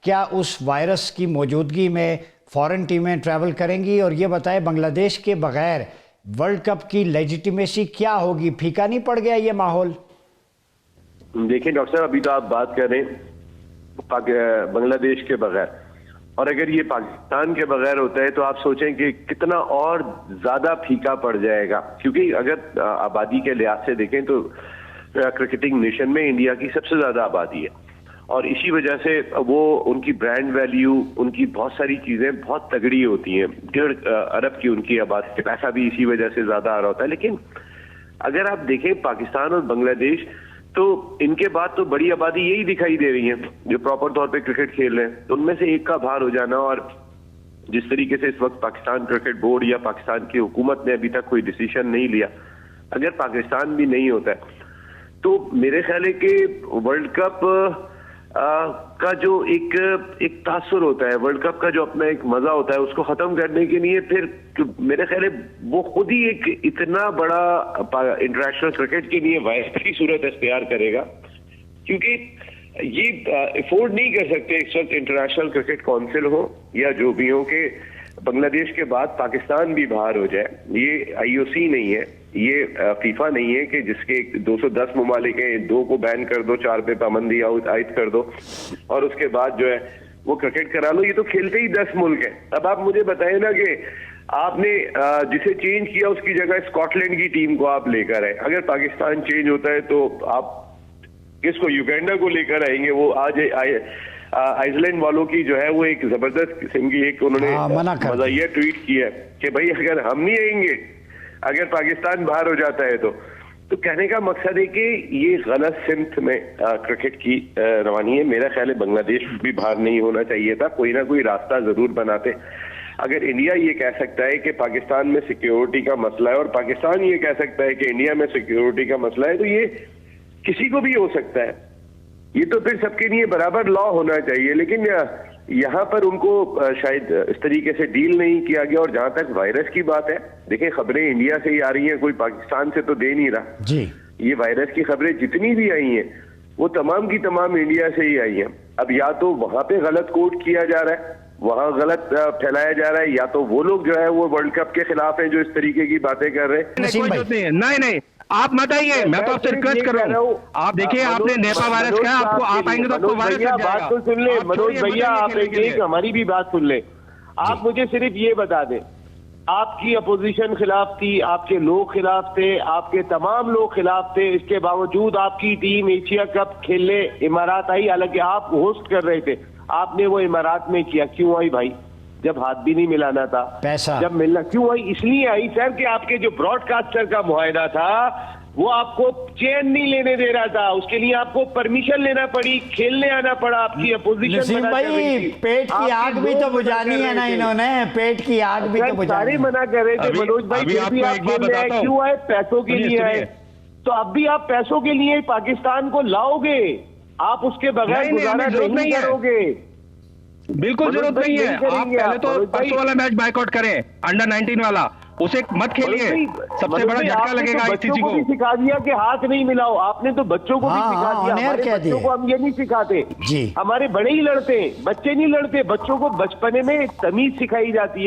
क्या उस वायरस की मौजूदगी में फॉरेन टीमें ट्रैवल करेंगी? और ये बताए, बांग्लादेश के बगैर वर्ल्ड कप की लेजिटिमेसी क्या होगी? फीका नहीं पड़ गया ये माहौल? देखिए डॉक्टर साहब, अभी तो आप बात कर रहे हैं बांग्लादेश के बगैर, और अगर ये पाकिस्तान के बगैर होता है तो आप सोचें कि कितना और ज्यादा फीका पड़ जाएगा। क्योंकि अगर आबादी के लिहाज से देखें तो क्रिकेटिंग नेशन में इंडिया की सबसे ज्यादा आबादी है, और इसी वजह से वो उनकी ब्रांड वैल्यू, उनकी बहुत सारी चीजें बहुत तगड़ी होती हैं। 1.5 अरब की उनकी आबादी, पैसा भी इसी वजह से ज्यादा आ रहा होता है। लेकिन अगर आप देखें पाकिस्तान और बांग्लादेश, तो इनके बाद तो बड़ी आबादी यही दिखाई दे रही है जो प्रॉपर तौर पे क्रिकेट खेल रहे हैं। तो उनमें से एक का बाहर हो जाना, और जिस तरीके से इस वक्त पाकिस्तान क्रिकेट बोर्ड या पाकिस्तान की हुकूमत ने अभी तक कोई डिसीजन नहीं लिया, अगर पाकिस्तान भी नहीं होता है तो मेरे ख्याल है कि वर्ल्ड कप का जो एक तासुर होता है, वर्ल्ड कप का जो अपना एक मजा होता है, उसको खत्म करने के लिए फिर मेरे ख्याल है वो खुद ही एक इतना बड़ा इंटरनेशनल क्रिकेट के लिए वायरस की सूरत इख्तियार करेगा। क्योंकि ये अफोर्ड नहीं कर सकते इस वक्त इंटरनेशनल क्रिकेट काउंसिल हो या जो भी हो कि बांग्लादेश के बाद पाकिस्तान भी बाहर हो जाए। ये आईओसी नहीं है, ये फीफा नहीं है कि जिसके 210 ममालिक हैं, 2 को बैन कर दो, 4 पे पाबंदी आयद कर दो और उसके बाद जो है वो क्रिकेट करा लो। ये तो खेलते ही 10 मुल्क हैं। अब आप मुझे बताएं ना कि आपने जिसे चेंज किया उसकी जगह स्कॉटलैंड की टीम को आप लेकर आए। अगर पाकिस्तान चेंज होता है तो आप किसको, युगांडा को लेकर आएंगे? वो आज आइसलैंड वालों की जो है वो एक जबरदस्त किस्म की एक उन्होंने मज़ाहिया ट्वीट किया है कि भाई अगर हम नहीं आएंगे, अगर पाकिस्तान बाहर हो जाता है तो कहने का मकसद है कि ये गलत सिमत में क्रिकेट की रवानी है। मेरा ख्याल है बांग्लादेश भी बाहर नहीं होना चाहिए था, कोई ना कोई रास्ता जरूर बनाते। अगर इंडिया ये कह सकता है कि पाकिस्तान में सिक्योरिटी का मसला है और पाकिस्तान ये कह सकता है कि इंडिया में सिक्योरिटी का मसला है, तो ये किसी को भी हो सकता है। ये तो फिर सबके लिए बराबर लॉ होना चाहिए। लेकिन यहाँ पर उनको शायद इस तरीके से डील नहीं किया गया। और जहां तक वायरस की बात है, देखिए खबरें इंडिया से ही आ रही हैं, कोई पाकिस्तान से तो दे नहीं रहा जी। ये वायरस की खबरें जितनी भी आई हैं वो तमाम की तमाम इंडिया से ही आई हैं। अब या तो वहां पे गलत कोट किया जा रहा है, वहां गलत फैलाया जा रहा है, या तो वो लोग जो है वो वर्ल्ड कप के खिलाफ हैं जो इस तरीके की बातें कर रहे हैं। नहीं, आप मत आइए, मैं तो आपसे रिक्वेस्ट कर रहा हूँ। आप देखिए, आपने नेपा वायरस कहा, आपको आप आएंगे तो आपको वायरस लग जाएगा। बात तो सुन ले मनोज भैया, आप एक हमारी भी बात सुन ले। आप मुझे सिर्फ ये बता दें, आपकी अपोजिशन खिलाफ थी, आपके लोग खिलाफ थे, आपके तमाम लोग खिलाफ थे, इसके बावजूद आपकी टीम एशिया कप खेलने इमारात आई। हालांकि आप होस्ट कर रहे थे, आपने वो इमारात में किया। क्यों आई भाई? जब हाथ भी नहीं मिलाना था, पैसा जब मिलना क्यों आई? इसलिए आई सर कि आपके जो ब्रॉडकास्टर का मुआहदा था वो आपको चैन नहीं लेने दे रहा था, उसके लिए आपको परमिशन लेना पड़ी, खेलने आना पड़ा। आपकी अपोजिशन भाई, पेट की आग भी तो बुझानी है ना इन्होंने, पेट की आग भी तो बुझानी। सारे मना कर रहे थे मनोज भाई, फिर भी आप खेल रहे हैं। क्यों आए? पैसों के लिए आए। तो अब भी आप पैसों के लिए पाकिस्तान को लाओगे, आप उसके बगैर गुजारा नहीं करोगे। बिल्कुल जरूरत नहीं है। आप पहले तो परसों वाला मैच बायकॉट करें, अंडर 19 वाला, उसे मत खेलिए। सबसे बड़ा झटका लगेगा बच्चों को भी सिखा दिया कि हाथ नहीं मिलाओ। आपने तो बच्चों को भी सिखा दिया। हमारे बच्चों को हम ये नहीं सिखाते जी, हमारे बड़े ही लड़ते, बच्चे नहीं लड़ते। बच्चों को बचपने में तमीज सिखाई जाती है।